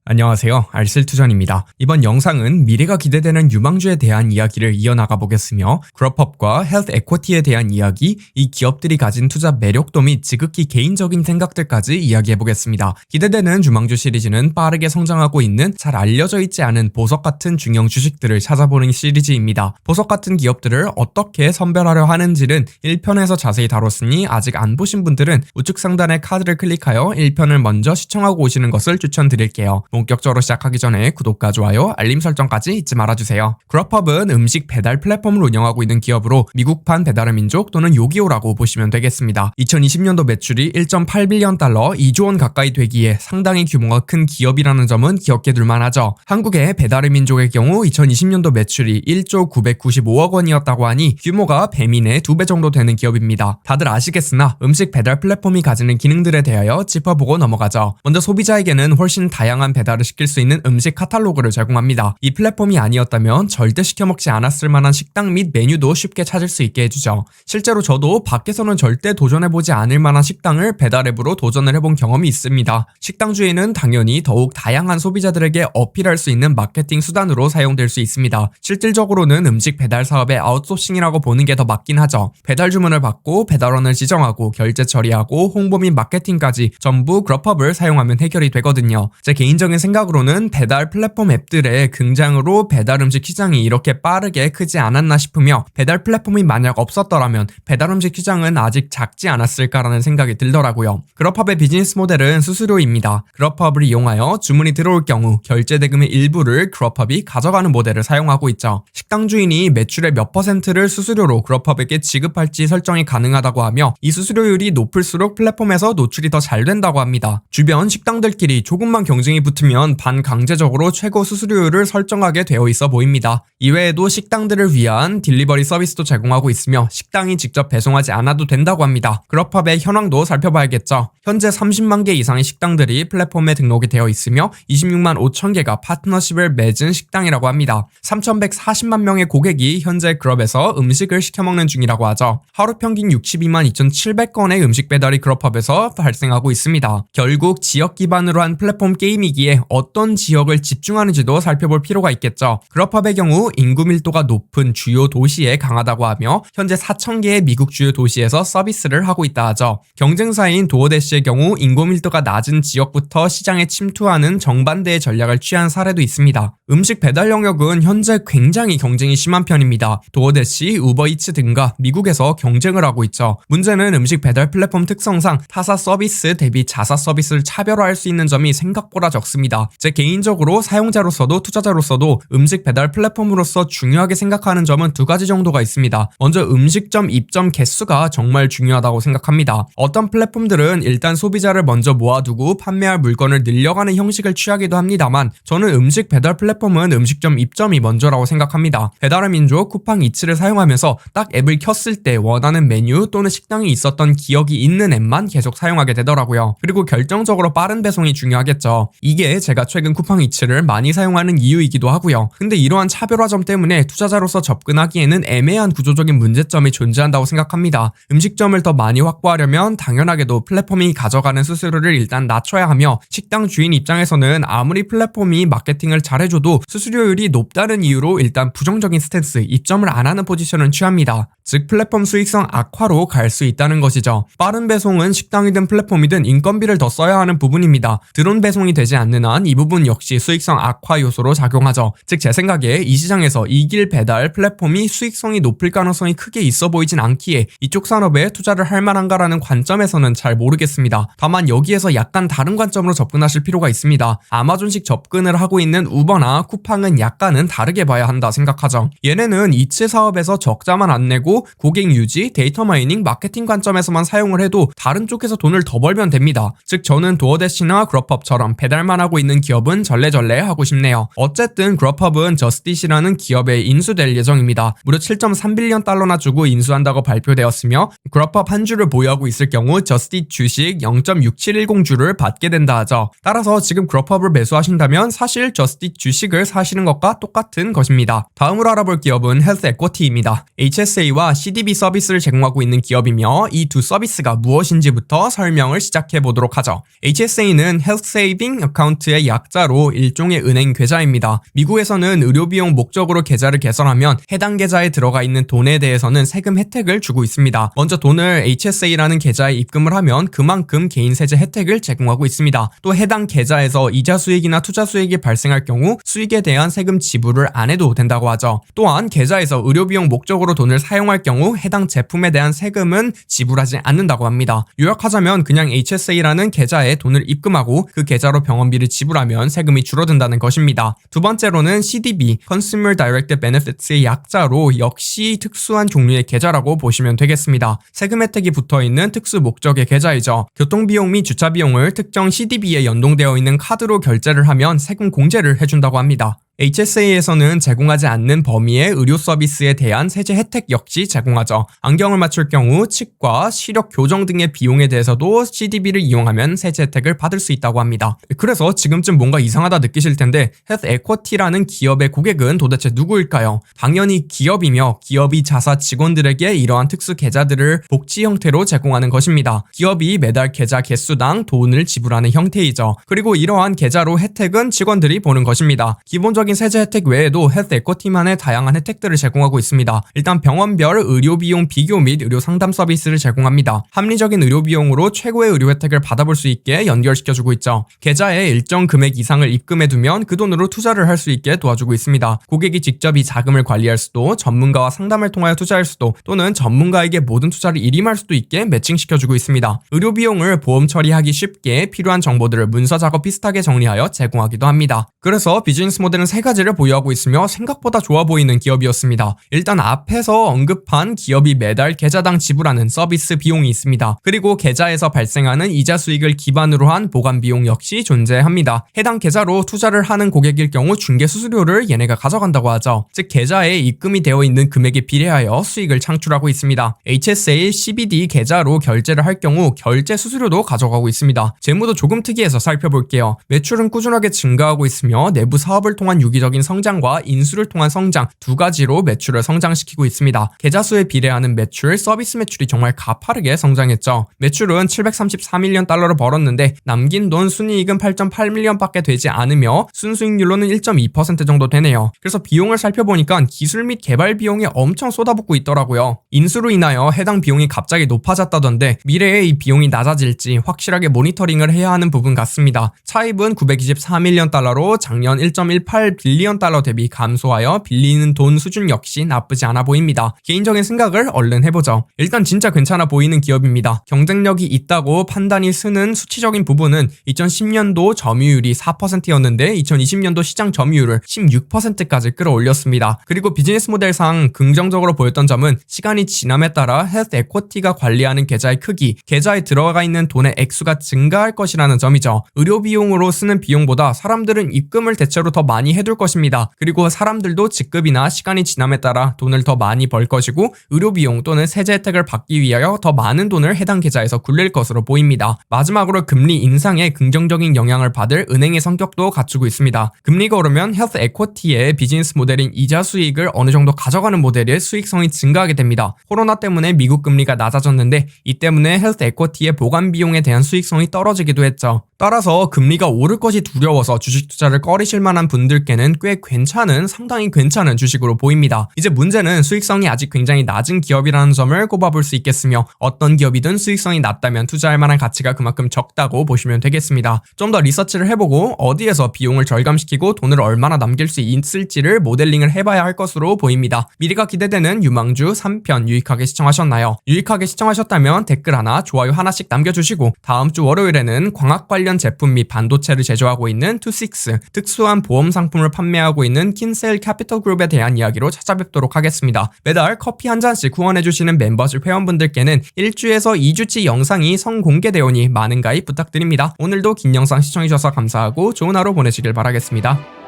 안녕하세요. 알쓸투전입니다. 이번 영상은 미래가 기대되는 유망주에 대한 이야기를 이어나가 보겠으며 그룹업과 헬스 에쿼티에 대한 이야기, 이 기업들이 가진 투자 매력도 및 지극히 개인적인 생각들까지 이야기해 보겠습니다. 기대되는 유망주 시리즈는 빠르게 성장하고 있는 잘 알려져 있지 않은 보석 같은 중형 주식들을 찾아보는 시리즈입니다. 보석 같은 기업들을 어떻게 선별하려 하는지는 1편에서 자세히 다뤘으니 아직 안 보신 분들은 우측 상단의 카드를 클릭하여 1편을 먼저 시청하고 오시는 것을 추천드릴게요. 본격적으로 시작하기 전에 구독과 좋아요, 알림 설정까지 잊지 말아주세요. 그룹업은 음식 배달 플랫폼을 운영하고 있는 기업으로 미국판 배달의 민족 또는 요기요라고 보시면 되겠습니다. 2020년도 매출이 1.8빌리언 달러, 2조 원 가까이 되기에 상당히 규모가 큰 기업이라는 점은 기억해둘 만하죠. 한국의 배달의 민족의 경우 2020년도 매출이 1조 995억 원이었다고 하니 규모가 배민의 2배 정도 되는 기업입니다. 다들 아시겠으나 음식 배달 플랫폼이 가지는 기능들에 대하여 짚어보고 넘어가죠. 먼저 소비자에게는 훨씬 다양한 배달을 시킬 수 있는 음식 카탈로그를 제공합니다. 이 플랫폼이 아니었다면 절대 시켜 먹지 않았을 만한 식당 및 메뉴도 쉽게 찾을 수 있게 해주죠. 실제로 저도 밖에서는 절대 도전해보지 않을 만한 식당을 배달 앱으로 도전을 해본 경험이 있습니다. 식당주에는 당연히 더욱 다양한 소비자들에게 어필할 수 있는 마케팅 수단으로 사용될 수 있습니다. 실질적으로는 음식 배달 사업의 아웃소싱이라고 보는 게 더 맞긴 하죠. 배달 주문을 받고 배달원을 지정하고 결제 처리하고 홍보 및 마케팅까지 전부 그룹업을 사용하면 해결이 되거든요. 제 개인적인 생각으로는 배달 플랫폼 앱들의 등장으로 배달 음식 시장이 이렇게 빠르게 크지 않았나 싶으며 배달 플랫폼이 만약 없었더라면 배달 음식 시장은 아직 작지 않았을까라는 생각이 들더라고요. 그룹업의 비즈니스 모델은 수수료입니다. 그룹업을 이용하여 주문이 들어올 경우 결제 대금의 일부를 그룹업이 가져가는 모델을 사용하고 있죠. 식당 주인이 매출의 몇 %를 수수료로 그룹업에게 지급할지 설정이 가능하다고 하며 이 수수료율이 높을수록 플랫폼에서 노출이 더 잘 된다고 합니다. 주변 식당들끼리 조금만 경쟁이 붙으면 반강제적으로 최고 수수료율을 설정하게 되어 있어 보입니다. 이외에도 식당들을 위한 딜리버리 서비스도 제공하고 있으며 식당이 직접 배송하지 않아도 된다고 합니다. 그룹업의 현황도 살펴봐야겠죠. 현재 30만 개 이상의 식당들이 플랫폼에 등록이 되어 있으며 26만 5천 개가 파트너십을 맺은 식당이라고 합니다. 3,140만 명의 고객이 현재 그룹에서 음식을 시켜먹는 중이라고 하죠. 하루 평균 62만 2,700건의 음식 배달이 그룹업에서 발생하고 있습니다. 결국 지역 기반으로 한 플랫폼 게임이기에 어떤 지역을 집중하는지도 살펴볼 필요가 있겠죠. 그룹업의 경우 인구 밀도가 높은 주요 도시에 강하다고 하며 현재 4,000개의 미국 주요 도시에서 서비스를 하고 있다 하죠. 경쟁사인 도어대시의 경우 인구 밀도가 낮은 지역부터 시장에 침투하는 정반대의 전략을 취한 사례도 있습니다. 음식 배달 영역은 현재 굉장히 경쟁이 심한 편입니다. 도어대시, 우버이츠 등과 미국에서 경쟁을 하고 있죠. 문제는 음식 배달 플랫폼 특성상 타사 서비스 대비 자사 서비스를 차별화할 수 있는 점이 생각보다 적습니다. 제 개인적으로 사용자로서도 투자자로서도 음식 배달 플랫폼으로서 중요하게 생각하는 점은 두 가지 정도가 있습니다. 먼저 음식점 입점 개수가 정말 중요하다고 생각합니다. 어떤 플랫폼들은 일단 소비자를 먼저 모아두고 판매할 물건을 늘려가는 형식을 취하기도 합니다만 저는 음식 배달 플랫폼은 음식점 입점이 먼저라고 생각합니다. 배달의 민족 쿠팡이츠를 사용하면서 딱 앱을 켰을 때 원하는 메뉴 또는 식당이 있었던 기억이 있는 앱만 계속 사용하게 되더라고요. 그리고 결정적으로 빠른 배송이 중요하겠죠. 이게 제가 최근 쿠팡이츠를 많이 사용하는 이유이기도 하고요. 근데 이러한 차별화점 때문에 투자자로서 접근하기에는 애매한 구조적인 문제점이 존재한다고 생각합니다. 음식점을 더 많이 확보하려면 당연하게도 플랫폼이 가져가는 수수료를 일단 낮춰야 하며 식당 주인 입장에서는 아무리 플랫폼이 마케팅을 잘해줘도 수수료율이 높다는 이유로 일단 부정적인 스탠스, 입점을 안 하는 포지션을 취합니다. 즉 플랫폼 수익성 악화로 갈 수 있다는 것이죠. 빠른 배송은 식당이든 플랫폼이든 인건비를 더 써야 하는 부분입니다. 드론 배송이 되지 않는 한 이 부분 역시 수익성 악화 요소로 작용하죠. 즉 제 생각에 이 시장에서 이길 배달 플랫폼이 수익성이 높을 가능성이 크게 있어 보이진 않기에 이쪽 산업에 투자를 할 만한가라는 관점에서는 잘 모르겠습니다. 다만 여기에서 약간 다른 관점으로 접근하실 필요가 있습니다. 아마존식 접근을 하고 있는 우버나 쿠팡은 약간은 다르게 봐야 한다 생각하죠. 얘네는 이츠 사업에서 적자만 안 내고 고객 유지, 데이터 마이닝, 마케팅 관점에서만 사용을 해도 다른 쪽에서 돈을 더 벌면 됩니다. 즉 저는 도어대시나 그룹업처럼 배달만 하고 있는 기업은 절레절레 하고 싶네요. 어쨌든 그룹업은 저스티시라는 기업에 인수될 예정입니다. 무려 7.3빌리언 달러나 주고 인수한다고 발표되었으며 그룹업 한 주를 보유하고 있을 경우 저스티 주식 0.6710주를 받게 된다 하죠. 따라서 지금 그룹업을 매수하신다면 사실 저스티 주식을 사시는 것과 똑같은 것입니다. 다음으로 알아볼 기업은 헬스 에쿼티입니다. HSA와 CDB 서비스를 제공하고 있는 기업이며 이 두 서비스가 무엇인지부터 설명을 시작해 보도록 하죠. HSA는 Health Saving Account 어카운트의 약자로 일종의 은행 계좌입니다. 미국에서는 의료비용 목적으로 계좌를 개설하면 해당 계좌에 들어가 있는 돈에 대해서는 세금 혜택을 주고 있습니다. 먼저 돈을 HSA라는 계좌에 입금을 하면 그만큼 개인 세제 혜택을 제공하고 있습니다. 또 해당 계좌에서 이자 수익이나 투자 수익이 발생할 경우 수익에 대한 세금 지불을 안 해도 된다고 하죠. 또한 계좌에서 의료비용 목적으로 돈을 사용할 경우 해당 제품에 대한 세금은 지불하지 않는다고 합니다. 요약하자면 그냥 HSA라는 계좌에 돈을 입금하고 그 계좌로 병원비를 지불하면 세금이 줄어든다는 것입니다. 두 번째로는 CDB, Consumer Direct Benefits의 약자로 역시 특수한 종류의 계좌라고 보시면 되겠습니다. 세금 혜택이 붙어있는 특수 목적의 계좌이죠. 교통비용 및 주차비용을 특정 CDB에 연동되어 있는 카드로 결제를 하면 세금 공제를 해준다고 합니다. HSA에서는 제공하지 않는 범위의 의료 서비스에 대한 세제 혜택 역시 제공하죠. 안경을 맞출 경우 치과, 시력 교정 등의 비용에 대해서도 CDB를 이용하면 세제 혜택을 받을 수 있다고 합니다. 그래서 지금쯤 뭔가 이상하다 느끼실 텐데 헬스 에쿼티라는 기업의 고객은 도대체 누구일까요? 당연히 기업이며 기업이 자사 직원들에게 이러한 특수 계좌들을 복지 형태로 제공하는 것입니다. 기업이 매달 계좌 개수당 돈을 지불하는 형태이죠. 그리고 이러한 계좌로 혜택은 직원들이 보는 것입니다. 기본적인 세제 혜택 외에도 헬스 에쿼티만의 다양한 혜택들을 제공하고 있습니다. 일단 병원별 의료비용 비교 및 의료 상담 서비스를 제공합니다. 합리적인 의료비용으로 최고의 의료 혜택을 받아볼 수 있게 연결시켜주고 있죠. 계좌에 일정 금액 이상을 입금해두면 그 돈으로 투자를 할 수 있게 도와주고 있습니다. 고객이 직접 이 자금을 관리할 수도, 전문가와 상담을 통하여 투자할 수도, 또는 전문가에게 모든 투자를 일임할 수도 있게 매칭시켜주고 있습니다. 의료비용을 보험 처리하기 쉽게 필요한 정보들을 문서 작업 비슷하게 정리하여 제공하기도 합니다. 그래서 비즈니스 모델은 세 가지를 보유하고 있으며 생각보다 좋아 보이는 기업이었습니다. 일단 앞에서 언급한 기업이 매달 계좌당 지불하는 서비스 비용이 있습니다. 그리고 계좌에서 발생하는 이자 수익을 기반으로 한 보관 비용 역시 존재합니다. 해당 계좌로 투자를 하는 고객일 경우 중개 수수료를 얘네가 가져간다고 하죠. 즉 계좌에 입금이 되어 있는 금액에 비례하여 수익을 창출하고 있습니다. HSA CBD 계좌로 결제를 할 경우 결제 수수료도 가져가고 있습니다. 재무도 조금 특이해서 살펴볼게요. 매출은 꾸준하게 증가하고 있으며 내부 사업을 통한 유기적인 성장과 인수를 통한 성장 두 가지로 매출을 성장시키고 있습니다. 계좌 수에 비례하는 매출, 서비스 매출이 정말 가파르게 성장했죠. 매출은 734밀리언 달러를 벌었는데 남긴 돈 순이익은 8.8밀리언 밖에 되지 않으며 순수익률로는 1.2% 정도 되네요. 그래서 비용을 살펴보니까 기술 및 개발 비용에 엄청 쏟아붓고 있더라고요. 인수로 인하여 해당 비용이 갑자기 높아졌다던데 미래에 이 비용이 낮아질지 확실하게 모니터링을 해야 하는 부분 같습니다. 차입은 924밀리언 달러로 작년 1.18빌리언 달러 대비 감소하여 빌리는 돈 수준 역시 나쁘지 않아 보입니다. 개인적인 생각을 얼른 해보죠. 일단 진짜 괜찮아 보이는 기업입니다. 경쟁력이 있다고 판단이 서는 수치적인 부분은 2010년도 점유율이 4%였는데 2020년도 시장 점유율을 16%까지 끌어올렸습니다. 그리고 비즈니스 모델상 긍정적으로 보였던 점은 시간이 지남에 따라 헬스 에쿼티가 관리하는 계좌의 크기, 계좌에 들어가 있는 돈의 액수가 증가할 것이라는 점이죠. 의료 비용으로 쓰는 비용보다 사람들은 입금을 대체로 더 많이 해둘 것입니다. 그리고 사람들도 직급이나 시간이 지남에 따라 돈을 더 많이 벌 것이고 의료 비용 또는 세제 혜택을 받기 위하여 더 많은 돈을 해당 계좌에서 굴릴 것으로 보입니다. 마지막으로 금리 인상에 긍정적인 영향을 받을 은행의 성격도 갖추고 있습니다. 금리가 오르면 헬스 에쿼티의 비즈니스 모델인 이자 수익을 어느 정도 가져가는 모델의 수익성이 증가하게 됩니다. 코로나 때문에 미국 금리가 낮아졌는데 이 때문에 헬스 에쿼티의 보관 비용에 대한 수익성이 떨어지기도 했죠. 따라서 금리가 오를 것이 두려워서 주식 투자를 꺼리실 만한 분들께는 꽤 상당히 괜찮은 주식으로 보입니다. 이제 문제는 수익성이 아직 굉장히 낮은 기업이라는 점을 꼽아볼 수 있겠으며 어떤 기업이든 수익성이 낮다면 투자할 만한 가치가 그만큼 적다고 보시면 되겠습니다. 좀 더 리서치를 해보고 어디에서 비용을 절감시키고 돈을 얼마나 남길 수 있을지를 모델링을 해봐야 할 것으로 보입니다. 미래가 기대되는 유망주 3편 유익하게 시청하셨나요? 유익하게 시청하셨다면 댓글 하나, 좋아요 하나씩 남겨주시고 다음 주 월요일에는 광학 관련 제품 및 반도체를 제조하고 있는 투식스, 특수한 보험 상품을 판매하고 있는 킨셀 캐피털 그룹에 대한 이야기로 찾아뵙도록 하겠습니다. 매달 커피 한 잔씩 후원해주시는 멤버십 회원분들께는 1주에서 2주치 영상이 선공개되오니 많은 가입 부탁드립니다. 오늘도 긴 영상 시청해주셔서 감사하고 좋은 하루 보내시길 바라겠습니다.